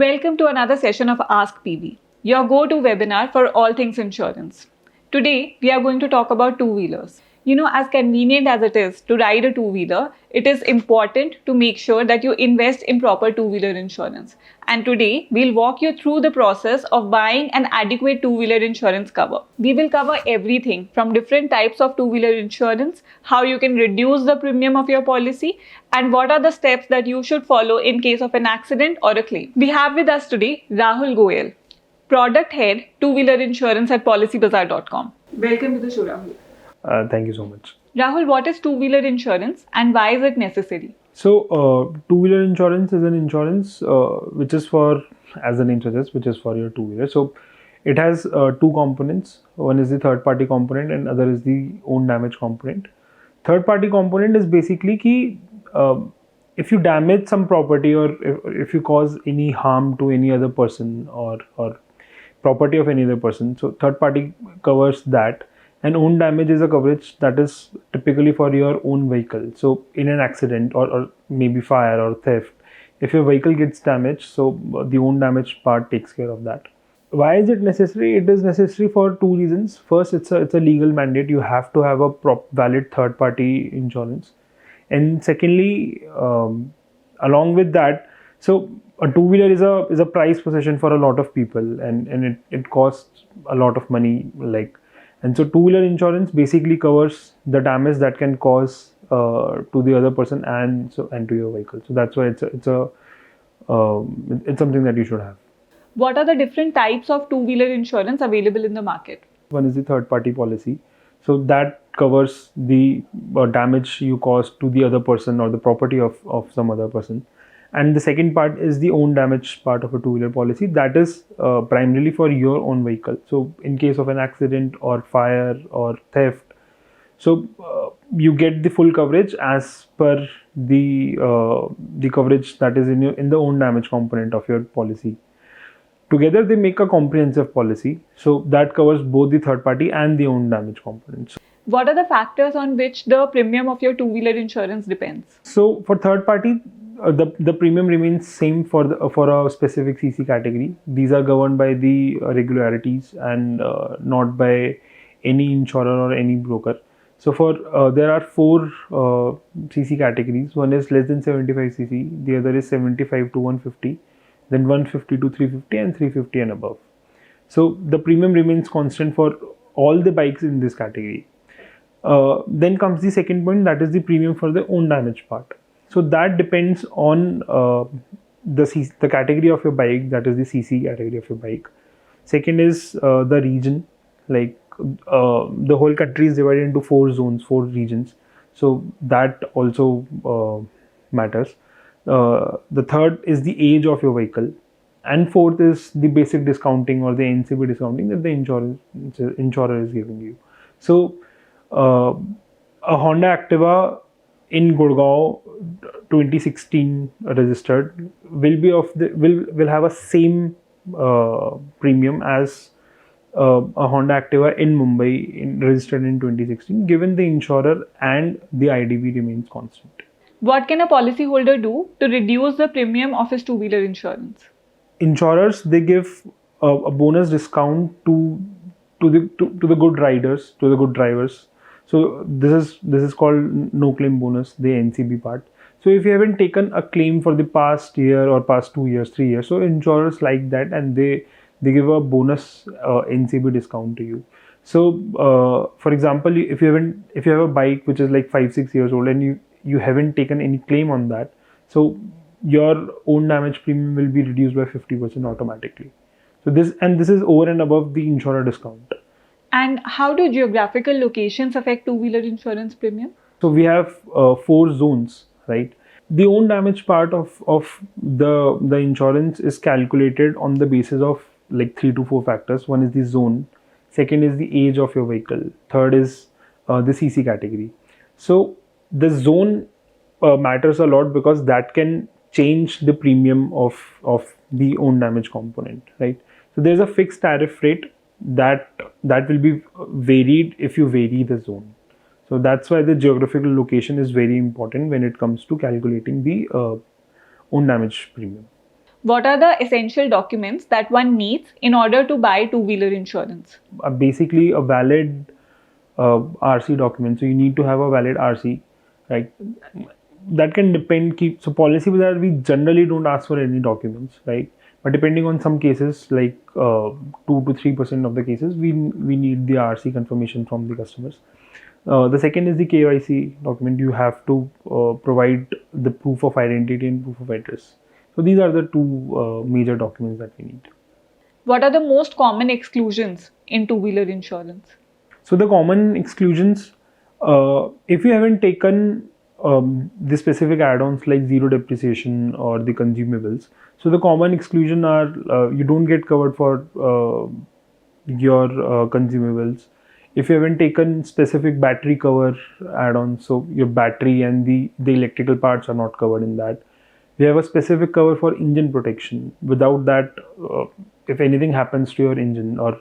Welcome to another session of AskPB, your go-to webinar for all things insurance. Today, we are going to talk about two-wheelers. As convenient as it is to ride a two-wheeler, it is important to make sure that you invest in proper two-wheeler insurance. And today, we'll walk you through the process of buying an adequate two-wheeler insurance cover. We will cover everything from different types of two-wheeler insurance, how you can reduce the premium of your policy, and what are the steps that you should follow in case of an accident or a claim. We have with us today Rahul Goyal, Product Head, Two-Wheeler Insurance at Policybazaar.com. Welcome to the show, Rahul. Thank you so much. Rahul, what is two-wheeler insurance and why is it necessary? So, two-wheeler insurance is an insurance which is for, as the name suggests, which is for your two-wheeler. So, it has two components. One is the third-party component and other is the own damage component. Third-party component is basically ki, if you damage some property or if you cause any harm to any other person or property of any other person, so third-party covers that. And own damage is a coverage that is typically for your own vehicle. So in an accident or maybe fire or theft, if your vehicle gets damaged, so the own damage part takes care of that. Why is it necessary? It is necessary for two reasons. First, it's a legal mandate. You have to have a valid third-party insurance. And secondly, along with that, so a two-wheeler is a prized possession for a lot of people, and it costs a lot of money, and so two-wheeler insurance basically covers the damage that can cause to the other person and to your vehicle. So that's why it's something that you should have. What are the different types of two-wheeler insurance available in the market? One is the third-party policy. So that covers the damage you cause to the other person or the property of some other person. And the second part is the own damage part of a two-wheeler policy. That is primarily for your own vehicle. So in case of an accident or fire or theft, so you get the full coverage as per the coverage that is in the own damage component of your policy. Together they make a comprehensive policy. So that covers both the third party and the own damage components. What are the factors on which the premium of your two-wheeler insurance depends? So for third party, the premium remains same for a specific CC category. These are governed by the regularities and not by any insurer or any broker. So for there are four CC categories. One is less than 75 cc, the other is 75 to 150, then 150 to 350 and 350 and above. So the premium remains constant for all the bikes in this category. Then comes the second point, that is the premium for the own damage part. So that depends on the category of your bike, that is the CC category of your bike. Second is the region, the whole country is divided into 4 zones, 4 regions. So that also matters. The third is the age of your vehicle. And fourth is the basic discounting or the NCB discounting that the insurer is giving you. So a Honda Activa in Gurgaon 2016 registered will have a same premium as a Honda Activa in Mumbai registered in 2016, given the insurer and the IDV remains constant. What can a policyholder do to reduce the premium of his two-wheeler insurance? Insurers, they give a bonus discount to the good riders, to the good drivers. So this is called no claim bonus, the NCB part. So if you haven't taken a claim for the past year or past 2 years, 3 years, so insurers like that and they give a bonus NCB discount to you. So for example, if you have a bike which is like 5-6 years old and you haven't taken any claim on that, so your own damage premium will be reduced by 50% automatically. So this is over and above the insurer discount. And how do geographical locations affect two-wheeler insurance premium? So we have 4 zones, right? The own damage part of the insurance is calculated on the basis of 3 to 4 factors. One is the zone, second is the age of your vehicle, third is the CC category. So the zone matters a lot because that can change the premium of the own damage component, right? So there's a fixed tariff rate that will be varied if you vary the zone. So that's why the geographical location is very important when it comes to calculating the own damage premium. What are the essential documents that one needs in order to buy two-wheeler insurance? Basically, a valid RC document. So you need to have a valid RC, right? That can depend. So Policybazaar, we generally don't ask for any documents, right? But depending on some cases, like 2 to 3% of the cases, we need the RC confirmation from the customers. The second is the KYC document. You have to provide the proof of identity and proof of address. So these are the two major documents that we need. What are the most common exclusions in two-wheeler insurance? So the common exclusions, if you haven't taken the specific add-ons like zero depreciation or the consumables, so the common exclusion are you don't get covered for your consumables. If you haven't taken specific battery cover add-ons, so your battery and the electrical parts are not covered in that. We have a specific cover for engine protection. Without that, if anything happens to your engine, or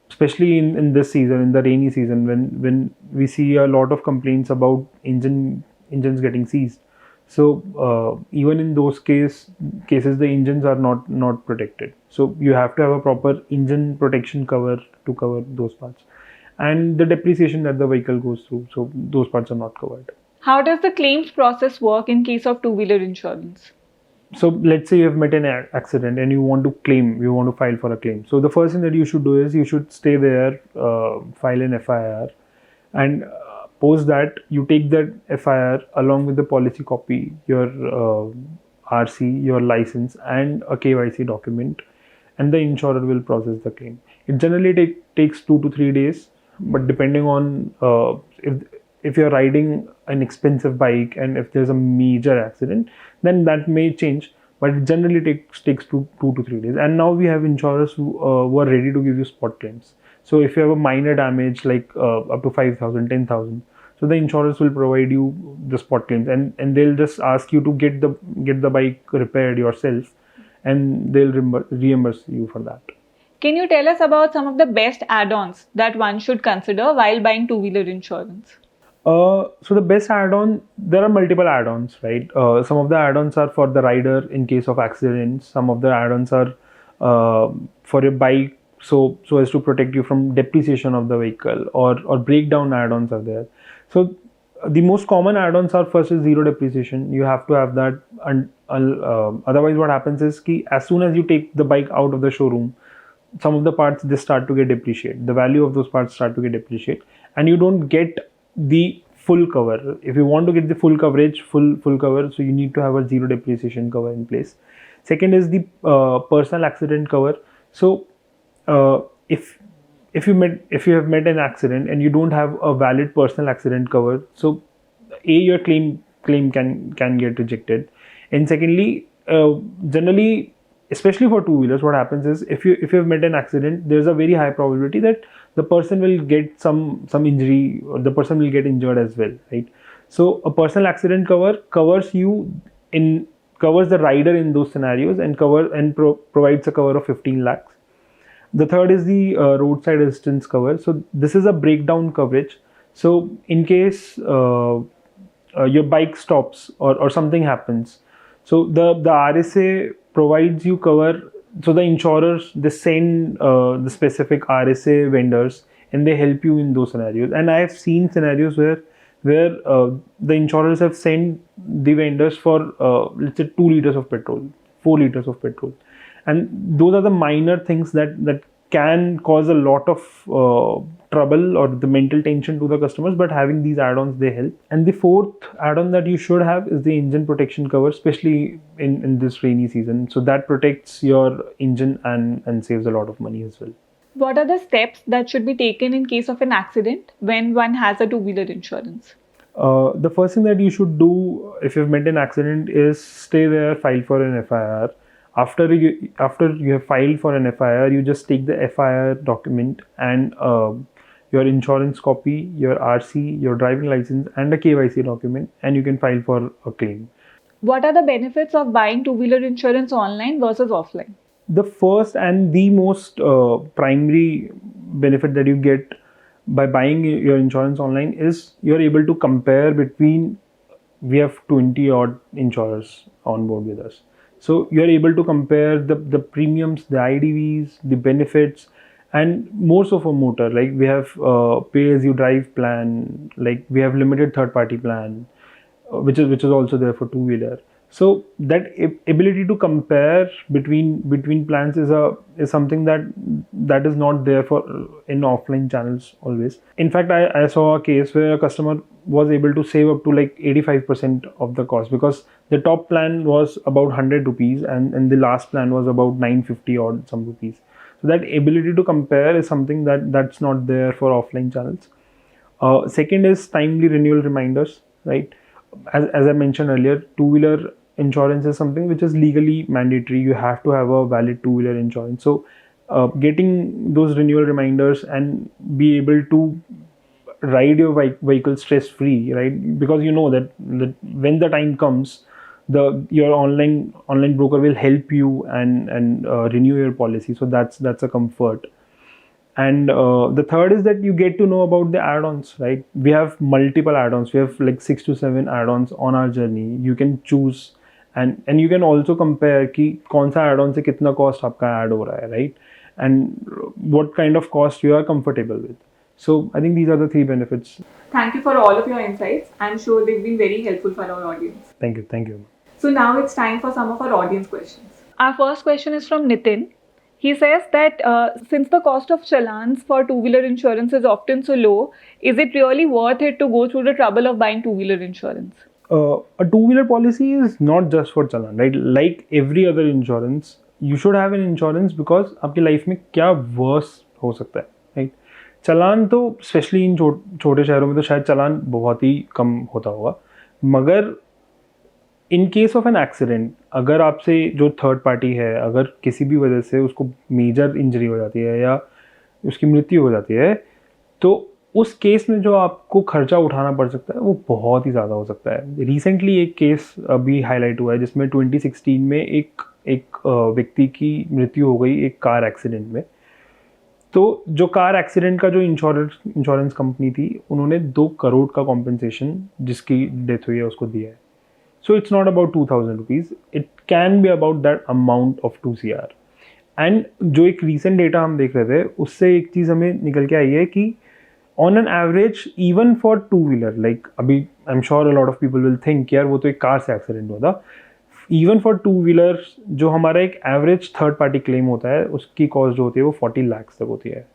especially in this season, in the rainy season, when we see a lot of complaints about engines getting seized. So even in those cases, the engines are not protected. So you have to have a proper engine protection cover to cover those parts, and the depreciation that the vehicle goes through. So those parts are not covered. How does the claims process work in case of two-wheeler insurance? So let's say you have met an accident and you want to claim, you want to file for a claim. So the first thing that you should do is you should stay there, file an FIR, and post that you take that FIR along with the policy copy, your RC, your license, and a KYC document, and the insurer will process the claim. It generally takes 2 to 3 days, but depending on if you're riding an expensive bike and if there's a major accident, then that may change, but it generally takes 2 to 3 days. And now we have insurers who are ready to give you spot claims. So if you have a minor damage like up to 5,000, 10,000, so the insurers will provide you the spot claims, and they'll just ask you to get the bike repaired yourself, and they'll reimburse you for that. Can you tell us about some of the best add-ons that one should consider while buying two-wheeler insurance? So the best add-on, there are multiple add-ons, right? Some of the add-ons are for the rider in case of accidents. Some of the add-ons are for your bike, so as to protect you from depreciation of the vehicle, or breakdown add-ons are there. So the most common add-ons are, first is zero depreciation. You have to have that, and otherwise what happens is as soon as you take the bike out of the showroom, some of the parts, they start to get depreciated. The value of those parts start to get depreciated, and you don't get the full cover. If you want to get the full coverage, full cover, so you need to have a zero depreciation cover in place. Second is the personal accident cover. So if you have met an accident and you don't have a valid personal accident cover, so your claim can get rejected. And secondly, generally, especially for two-wheelers, what happens is if you have met an accident, there's a very high probability that the person will get some injury, or the person will get injured as well, right? So a personal accident cover covers the rider in those scenarios, and provides a cover of 15 lakhs. The third is the roadside assistance cover. So this is a breakdown coverage. So in case your bike stops or something happens, so the RSA provides you cover. So the insurers, they send the specific RSA vendors, and they help you in those scenarios. And I have seen scenarios where the insurers have sent the vendors for let's say 2 liters of petrol, 4 liters of petrol, and those are the minor things that can cause a lot of trouble or the mental tension to the customers. But having these add-ons, they help. And the fourth add-on that you should have is the engine protection cover, especially in this rainy season. So that protects your engine and saves a lot of money as well. What are the steps that should be taken in case of an accident when one has a two-wheeler insurance? The first thing that you should do if you've met an accident is stay there, file for an FIR. After you have filed for an FIR, you just take the FIR document and your insurance copy, your RC, your driving license, and a KYC document, and you can file for a claim. What are the benefits of buying two-wheeler insurance online versus offline? The first and the most primary benefit that you get by buying your insurance online is you're able to compare between, we have 20 odd insurers on board with us. So you're able to compare the premiums, the IDVs, the benefits, and more so for motor. Like we have pay as you drive plan, like we have limited third party plan, which is also there for two wheeler. So that ability to compare between plans is something that is not there for in offline channels always. In fact, I saw a case where a customer was able to save up to like 85% of the cost, because the top plan was about 100 rupees and the last plan was about 950 odd some rupees. So that ability to compare is something that's not there for offline channels. Second is timely renewal reminders, right? As I mentioned earlier, two-wheeler insurance is something which is legally mandatory. You have to have a valid two-wheeler insurance. So getting those renewal reminders and be able to ride your vehicle stress-free, right? Because you know that when the time comes, your online broker will help you and renew your policy. So that's a comfort. And the third is that you get to know about the add-ons, right? We have multiple add-ons. We have like 6 to 7 add-ons on our journey. You can choose and you can also compare कि कौन सा add-on से कितना cost आपका add हो रहा है, right? And what kind of cost you are comfortable with. So I think these are the 3 benefits. Thank you for all of your insights. I'm sure they've been very helpful for our audience. Thank you. So now it's time for some of our audience questions. Our first question is from Nitin. He says that since the cost of challans for two-wheeler insurance is often so low, is it really worth it to go through the trouble of buying two-wheeler insurance? A two-wheeler policy is not just for challan, right? Like every other insurance, you should have an insurance because आपकी life में क्या worse हो सकता है, right? चलान तो specially in छोटे शहरों में तो शायद चलान बहुत ही कम होता होगा, मगर in case of an accident अगर आपसे जो थर्ड पार्टी है अगर किसी भी वजह से उसको मेजर इंजरी हो जाती है या उसकी मृत्यु हो जाती है, तो उस केस में जो आपको खर्चा उठाना पड़ सकता है वो बहुत ही ज़्यादा हो सकता है. रिसेंटली एक केस अभी हाईलाइट हुआ है जिसमें 2016 में एक व्यक्ति की मृत्यु हो गई एक कार एक्सीडेंट में. तो जो कार एक्सीडेंट का जो इंश्योरेंस कंपनी थी उन्होंने 2 करोड़ का कॉम्पेंसेशन जिसकी डेथ हुई है उसको दिया है. So it's not about 2,000 rupees. It can be about that amount of 2 CR. And जो एक recent data हम देख रहे थे उससे एक चीज़ हमें निकल के आई है कि on an average even for two-wheeler, like अभी I'm sure a lot of people will think यार वो तो एक कार से एक्सीडेंट हुआ था. Even for two-wheeler जो हमारा एक average third party claim होता है उसकी कॉस्ट जो होती है वो 40 lakhs तक होती है.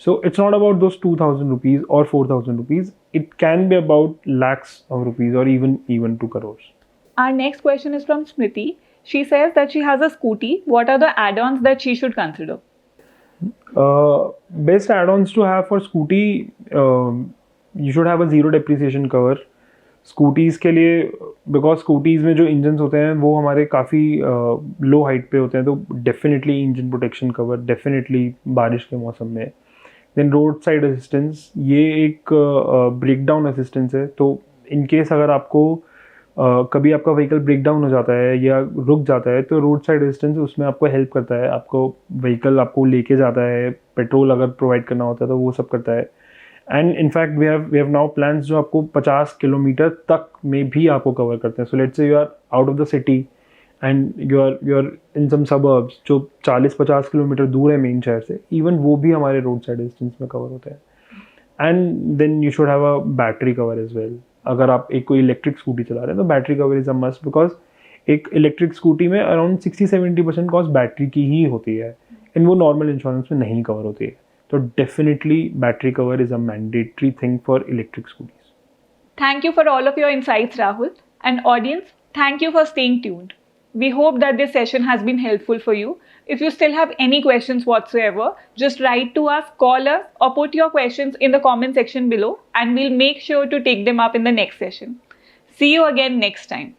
So it's not about those 2,000 rupees or 4,000 rupees. It can be about lakhs of rupees or even 2 crores. Our next question is from Smriti. She says that she has a scooty. What are the add-ons that she should consider? Best add-ons to have for scooty, you should have a zero depreciation cover. Scooties के लिए because scooties में जो engines होते हैं वो हमारे काफ़ी low height पे होते हैं, तो definitely engine protection cover, definitely बारिश के मौसम में. Then roadside assistance, ये एक breakdown assistance है, तो in case अगर आपको कभी आपका व्हीकल ब्रेक डाउन हो जाता है या रुक जाता है तो रोड साइड असिस्टेंस उसमें आपको हेल्प करता है. आपको व्हीकल आपको लेके जाता है, पेट्रोल अगर प्रोवाइड करना होता है तो वो सब करता है. And in fact we have now plans जो आपको 50 किलोमीटर तक में भी आपको कवर करते हैं. So let's say you are out of the city and you are in some suburbs जो 40-50 किलोमीटर दूर है मेन शहर से, इवन वो भी हमारे रोड साइड असिस्टेंस में कवर होते हैं. And then you should have a battery cover as well. अगर आप एक कोई इलेक्ट्रिक स्कूटी चला रहे हैं तो battery cover is a must, because एक इलेक्ट्रिक स्कूटी में अराउंड 60-70% कॉस्ट बैटरी की ही होती है एंड वो नॉर्मल इंश्योरेंस में नहीं कवर होती है. तो definitely battery cover is a mandatory thing for electric scooties. Thank you for all of your insights, Rahul. And audience, thank you for staying tuned. We hope that this session has been helpful for you. If you still have any questions whatsoever, just write to us, call us, or put your questions in the comment section below, and we'll make sure to take them up in the next session. See you again next time.